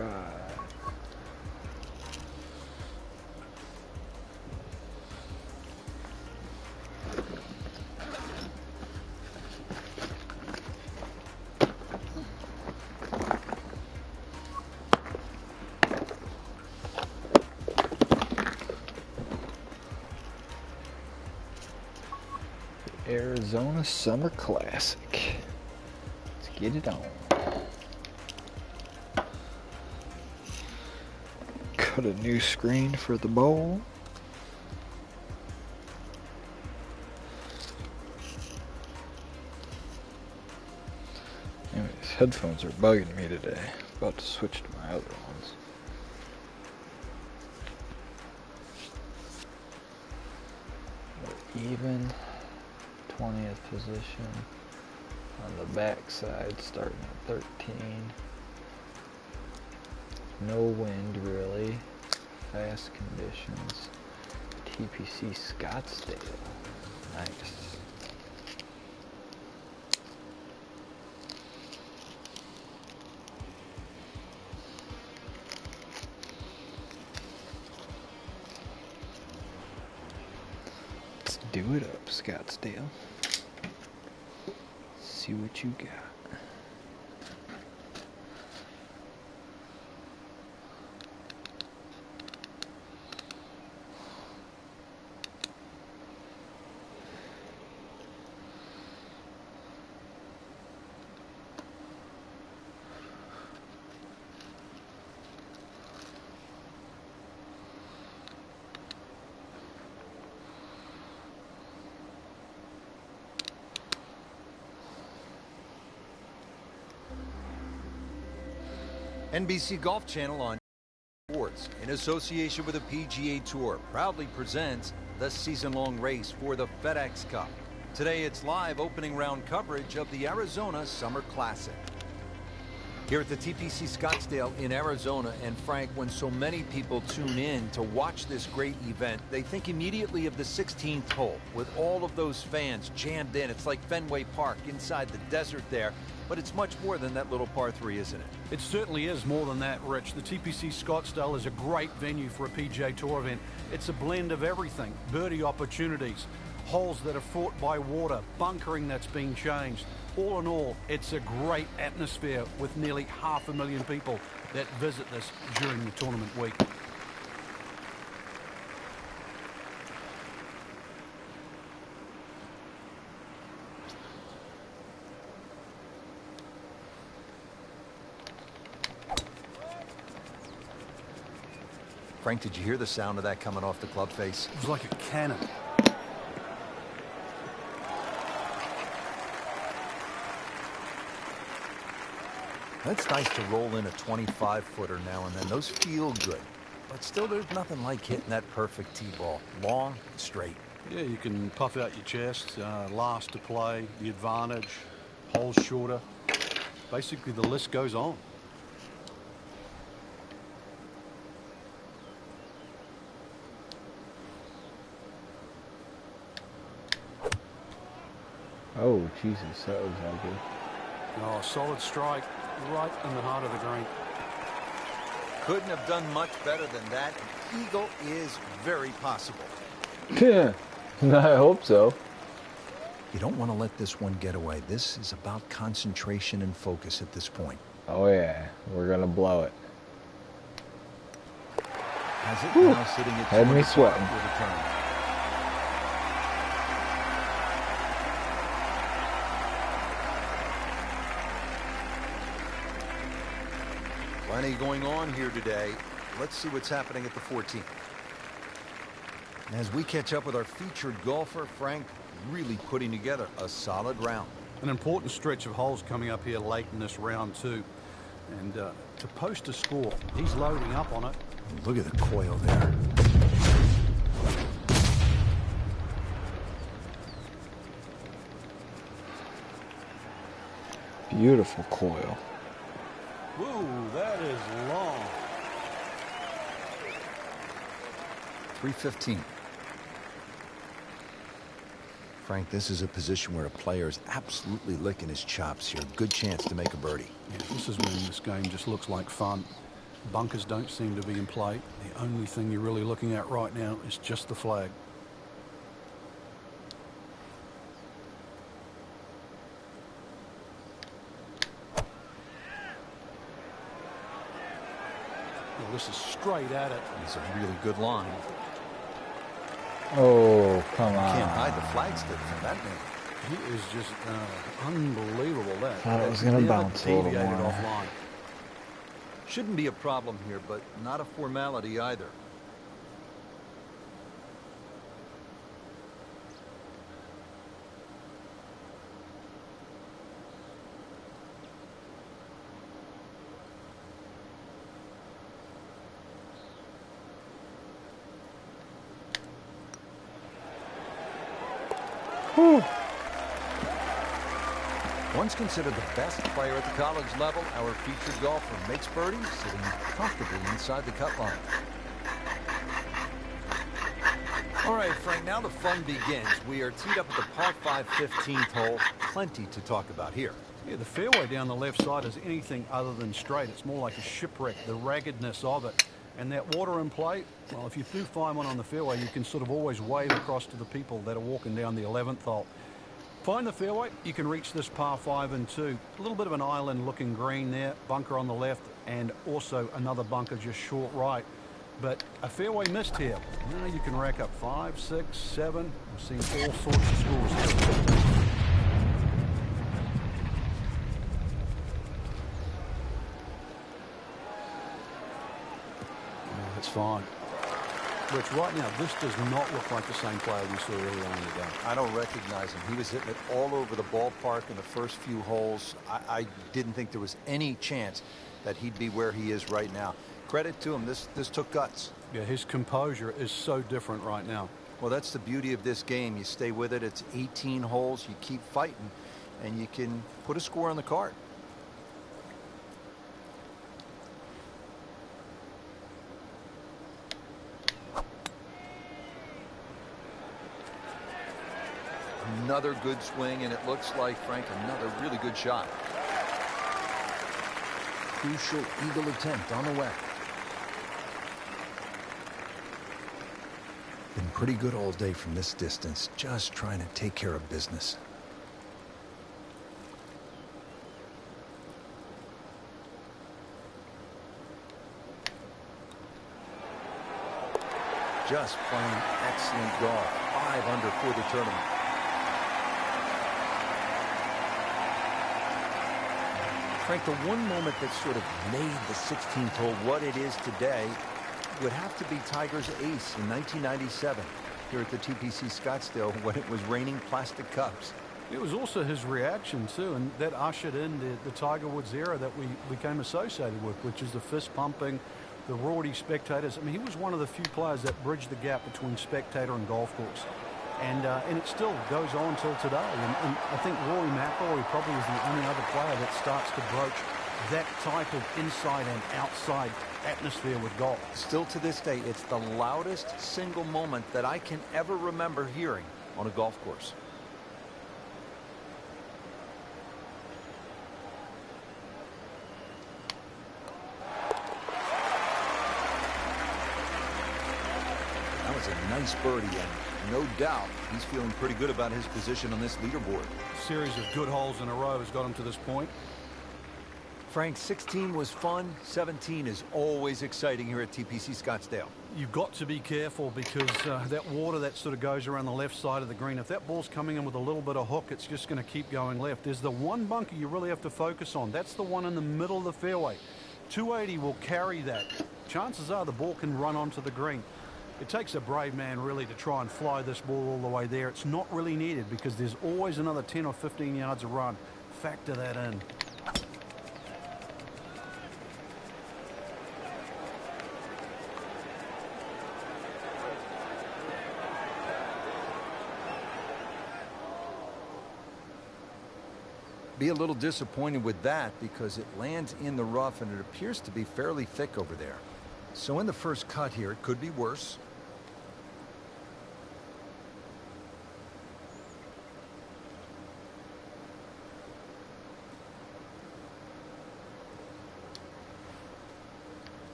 right. Arizona Summer Classic. Let's get it on. Cut a new screen for the bowl. Anyways, headphones are bugging me today. About to switch to my other ones. We're even. 20th position on the backside, starting at 13. No wind really. Fast conditions. TPC Scottsdale. Nice. Let's do it up, Scottsdale. See what you got. NBC Golf Channel on Sports, in association with the PGA Tour, proudly presents the season-long race for the FedEx Cup. Today it's live opening round coverage of the Arizona Summer Classic. Here at the TPC Scottsdale in Arizona, and Frank, when so many people tune in to watch this great event, they think immediately of the 16th hole with all of those fans jammed in. It's like Fenway Park inside the desert there, but it's much more than that little par 3, isn't it? It certainly is more than that, Rich. The TPC Scottsdale is a great venue for a PGA Tour event. It's a blend of everything: birdie opportunities, holes that are fought by water, bunkering that's being changed. All in all, it's a great atmosphere with nearly 500,000 people that visit this during the tournament week. Frank, did you hear the sound of that coming off the club face? It was like a cannon. It's nice to roll in a 25-footer now and then. Those feel good. But still, there's nothing like hitting that perfect tee ball. Long, straight. Yeah, you can puff out your chest, last to play, the advantage, holes shorter. Basically, the list goes on. Oh, Jesus, that was ugly. Oh, solid strike right in the heart of the green. Couldn't have done much better than that. An eagle is very possible. Yeah, I hope so. You don't want to let this one get away. This is about concentration and focus at this point. Oh yeah, we're gonna blow it. Has it now sitting at Had me sweating. with a turn. Plenty going on here today. Let's see what's happening at the 14th. As we catch up with our featured golfer, Frank, really putting together a solid round. An important stretch of holes coming up here late in this round too. And to post a score, he's loading up on it. Look at the coil there. Beautiful coil. Ooh, that is long. 315. Frank, this is a position where a player is absolutely licking his chops here. Good chance to make a birdie. Yeah, this is when this game just looks like fun. Bunkers don't seem to be in play. The only thing you're really looking at right now is just the flag. Well, this is straight at it. It's a really good line. Oh, come on. Can't hide the flag stick from that man. He is just unbelievable. Thought it was going to bounce a little deviated more. offline. Shouldn't be a problem here, but not a formality either. Whew. Once considered the best player at the college level, our featured golfer makes birdie, sitting comfortably inside the cut line. All right, Frank, now the fun begins. We are teed up at the par 5 15th hole. Plenty to talk about here. Yeah, the fairway down the left side is anything other than straight. It's more like a shipwreck, the raggedness of it. And that water in play, well, if you do find one on the fairway, you can sort of always wave across to the people that are walking down the 11th hole. Find the fairway, you can reach this par 5 and 2. A little bit of an island looking green there, bunker on the left, and also another bunker just short right. But a fairway missed here. Now you can rack up 5, 6, 7. We've seen all sorts of scores here. That's fine. Rich, right now, this does not look like the same player we saw earlier on in the game. I don't recognize him. He was hitting it all over the ballpark in the first few holes. I didn't think there was any chance that he'd be where he is right now. Credit to him. This took guts. Yeah, his composure is so different right now. Well, that's the beauty of this game. You stay with it. It's 18 holes. You keep fighting, and you can put a score on the card. Another good swing, and it looks like, Frank, another really good shot. Crucial eagle attempt on the way. Been pretty good all day from this distance, just trying to take care of business. Just playing excellent golf. 5 under for the tournament. Frank, the one moment that sort of made the 16th hole what it is today would have to be Tiger's ace in 1997 here at the TPC Scottsdale when it was raining plastic cups. It was also his reaction, too, and that ushered in the Tiger Woods era that we became associated with, which is the fist pumping, the rowdy spectators. I mean, he was one of the few players that bridged the gap between spectator and golf course. And it still goes on till today. And I think Rory McIlroy probably is the only other player that starts to broach that type of inside and outside atmosphere with golf. Still to this day, it's the loudest single moment that I can ever remember hearing on a golf course. That was a nice birdie, and no doubt he's feeling pretty good about his position on this leaderboard. A series of good holes in a row has got him to this point. Frank, 16 was fun. 17 is always exciting here at TPC Scottsdale. You've got to be careful because that water that sort of goes around the left side of the green, if that ball's coming in with a little bit of hook, it's just going to keep going left. There's the one bunker you really have to focus on. That's the one in the middle of the fairway. 280 will carry that. Chances are the ball can run onto the green. It takes a brave man really to try and fly this ball all the way there. It's not really needed because there's always another 10 or 15 yards of run. Factor that in. Be a little disappointed with that because it lands in the rough and it appears to be fairly thick over there. So in the first cut here, it could be worse.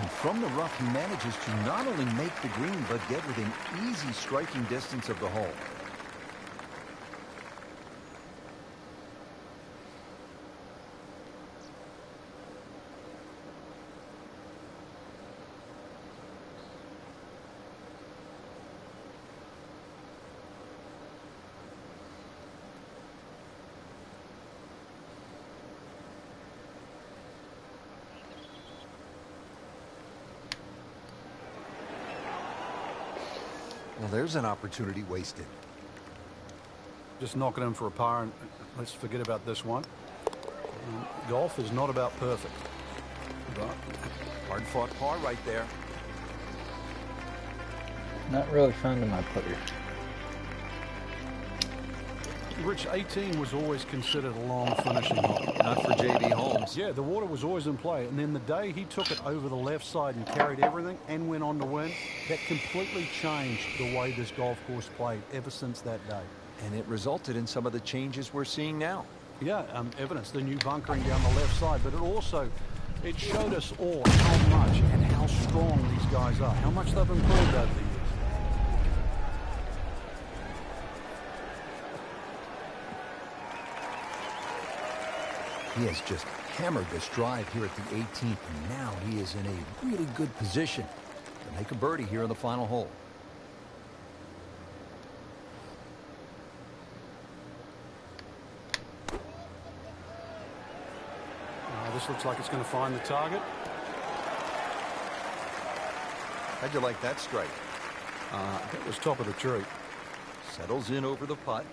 And from the rough, he manages to not only make the green, but get within easy striking distance of the hole. Well, there's an opportunity wasted. Just knocking him for a par, and let's forget about this one. Golf is not about perfect. But Hard-fought par right there. Not really finding my putter. Rich, 18 was always considered a long finishing hole. Not for J.B. Holmes. Yeah, the water was always in play. And then the day he took it over the left side and carried everything and went on to win, that completely changed the way this golf course played ever since that day. And it resulted in some of the changes we're seeing now. Yeah, evidence, the new bunkering down the left side. But it showed us all how much and how strong these guys are, how much they've improved over the years. He has just hammered this drive here at the 18th, and now he is in a really good position to make a birdie here in the final hole. This looks like it's going to find the target. How'd you like that strike? That was top of the tree. Settles in over the putt.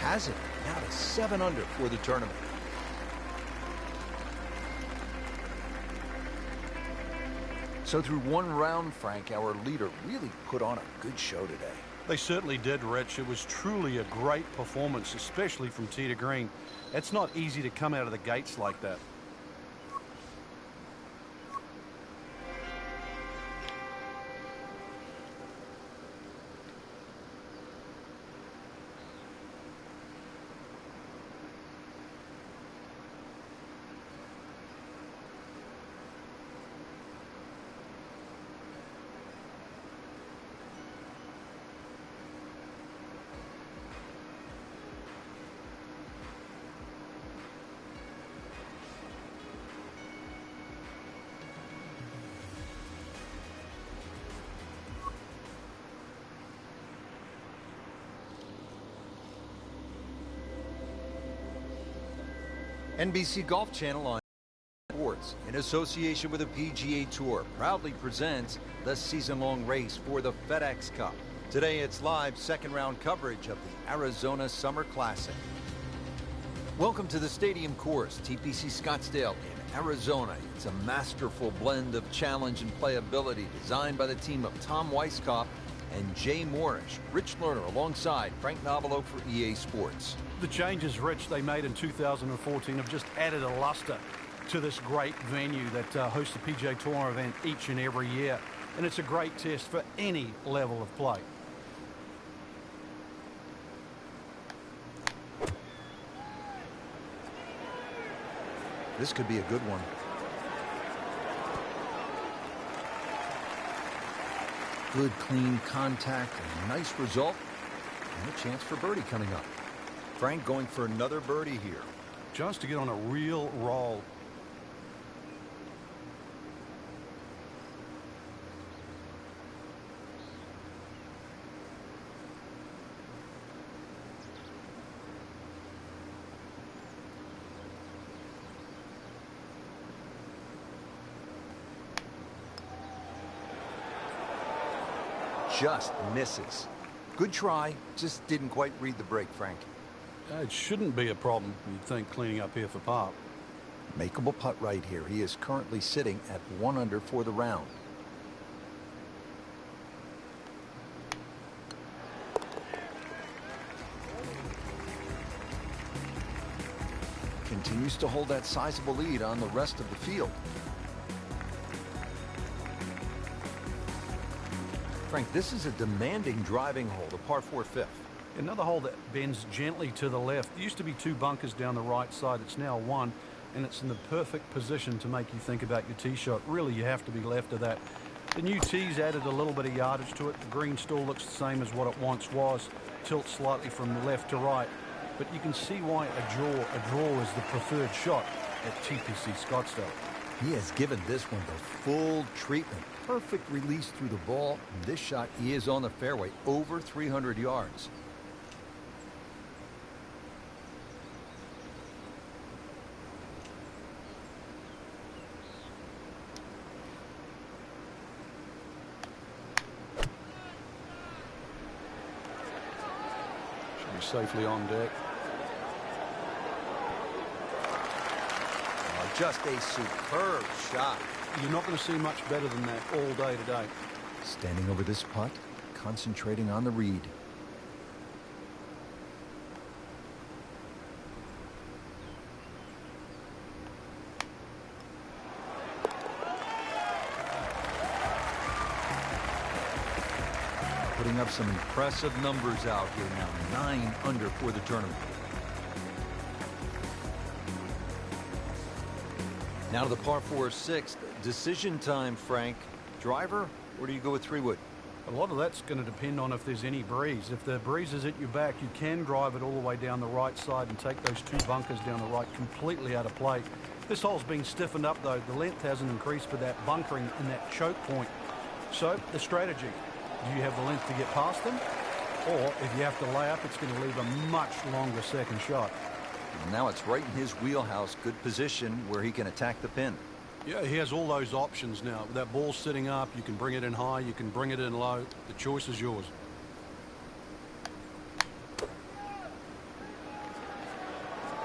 Has it now to 7 under for the tournament. So through one round, Frank, our leader really put on a good show today. They certainly did, Rich. It was truly a great performance, especially from tee to green. It's not easy to come out of the gates like that. NBC Golf Channel on Sports, in association with the PGA Tour, proudly presents the season-long race for the FedEx Cup. Today it's live second round coverage of the Arizona Summer Classic. Welcome to the stadium course, TPC Scottsdale in Arizona. It's a masterful blend of challenge and playability designed by the team of Tom Weisskopf and Jay Morrish. Rich Lerner alongside Frank Novelo for EA Sports. The changes, Rich, they made in 2014 have just added a luster to this great venue that hosts the PGA Tour event each and every year. And it's a great test for any level of play. This could be a good one. Good, clean contact, and a nice result. And a chance for birdie coming up. Frank going for another birdie here. Just to get on a real roll. Just misses. Good try, just didn't quite read the break, Frank. It shouldn't be a problem, you'd think, cleaning up here for par. Makeable putt right here. He is currently sitting at 1 under for the round. continues to hold that sizable lead on the rest of the field. Frank, this is a demanding driving hole, the par 4 fifth. Another hole that bends gently to the left. There used to be 2 bunkers down the right side. It's now 1, and it's in the perfect position to make you think about your tee shot. Really, you have to be left of that. The new tees added a little bit of yardage to it. The green still looks the same as what it once was. Tilts slightly from left to right. But you can see why a draw is the preferred shot at TPC Scottsdale. He has given this one the full treatment. Perfect release through the ball. And this shot is on the fairway, over 300 yards. Should be safely on deck. Just a superb shot. You're not going to see much better than that all day today. Standing over this putt, concentrating on the read. Putting up some impressive numbers out here now. 9 under for the tournament. Now to the par 4 6th. Decision time, Frank. Driver, or do you go with 3-wood? A lot of that's going to depend on if there's any breeze. If the breeze is at your back, you can drive it all the way down the right side and take those 2 bunkers down the right completely out of play. This hole's been stiffened up, though. The length hasn't increased for that bunkering and that choke point. So the strategy, do you have the length to get past them? Or if you have to lay up, it's going to leave a much longer second shot. And now it's right in his wheelhouse. Good position where he can attack the pin. Yeah, he has all those options now. With that ball sitting up, you can bring it in high, you can bring it in low. The choice is yours.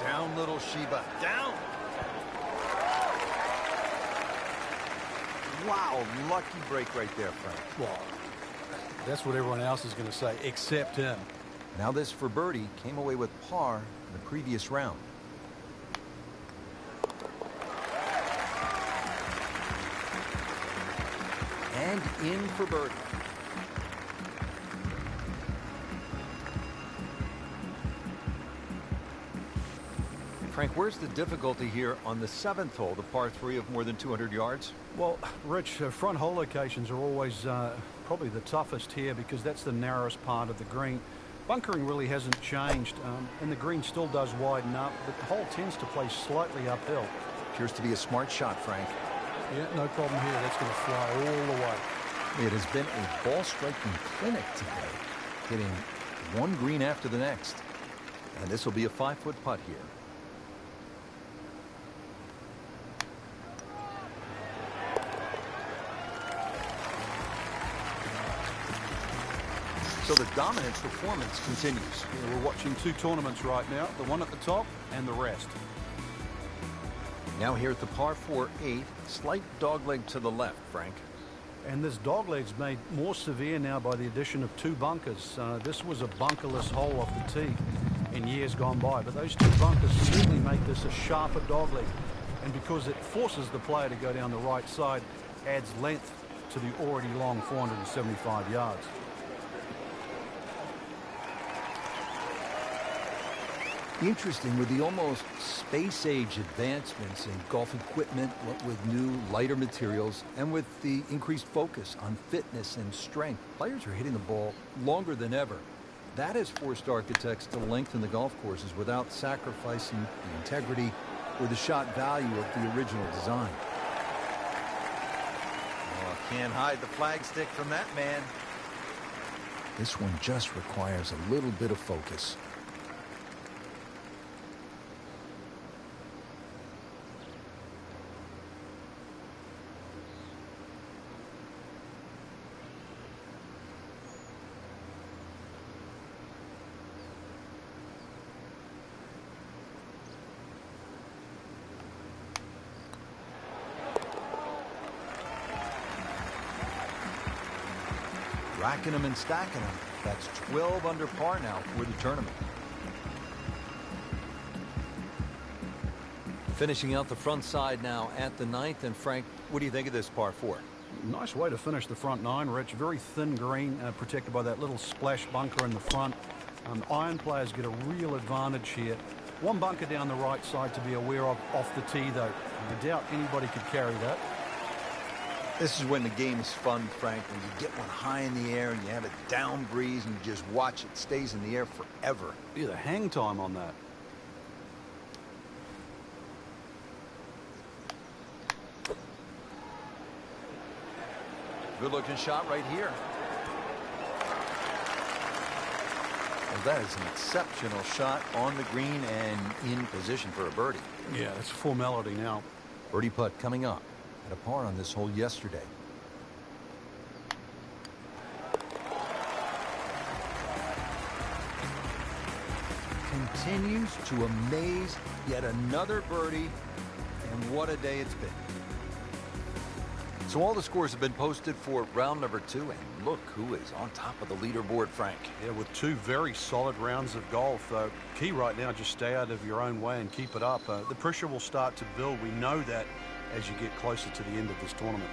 Down, little Sheba. Down. Wow, lucky break right there, Frank. Well, that's what everyone else is going to say, except him. Now this for birdie. Came away with par in the previous round. And in for birdie. Frank, where's the difficulty here on the 7th hole, the par 3 of more than 200 yards? Well, Rich, front hole locations are always probably the toughest here because that's the narrowest part of the green. Bunkering really hasn't changed, and the green still does widen up, but the hole tends to play slightly uphill. Appears to be a smart shot, Frank. Yeah, no problem here. That's going to fly all the way. It has been a ball-striking clinic today, hitting one green after the next. And this will be a 5-foot putt here. So the dominant performance continues. Yeah, we're watching 2 tournaments right now, the one at the top and the rest. Now here at the par 4 8th, slight dogleg to the left, Frank. And this dogleg's made more severe now by the addition of 2 bunkers. This was a bunkerless hole off the tee in years gone by, but those 2 bunkers certainly make this a sharper dogleg. And because it forces the player to go down the right side, adds length to the already long 475 yards. Interesting with the almost space-age advancements in golf equipment, what with new, lighter materials, and with the increased focus on fitness and strength. Players are hitting the ball longer than ever. That has forced architects to lengthen the golf courses without sacrificing the integrity or the shot value of the original design. Oh, can't hide the flagstick from that man. This one just requires a little bit of focus. Racking them and stacking them. That's 12 under par now for the tournament. Finishing out the front side now at the 9th. And Frank, what do you think of this par 4? Nice way to finish the front 9, Rich. Very thin green, protected by that little splash bunker in the front. Iron players get a real advantage here. One bunker down the right side to be aware of off the tee, though. I doubt anybody could carry that. This is when the game is fun, Frank, when you get one high in the air and you have it down breeze and you just watch it stays in the air forever. Yeah, the hang time on that. Good looking shot right here. Well, that is an exceptional shot on the green and in position for a birdie. Yeah, it's a formality now. Birdie putt coming up at a par on this hole yesterday. Continues to amaze. Yet another birdie. And what a day it's been. So all the scores have been posted for round number 2, and look who is on top of the leaderboard, Frank. Yeah, with 2 very solid rounds of golf. Key right now, just stay out of your own way and keep it up. The pressure will start to build. We know that as you get closer to the end of this tournament.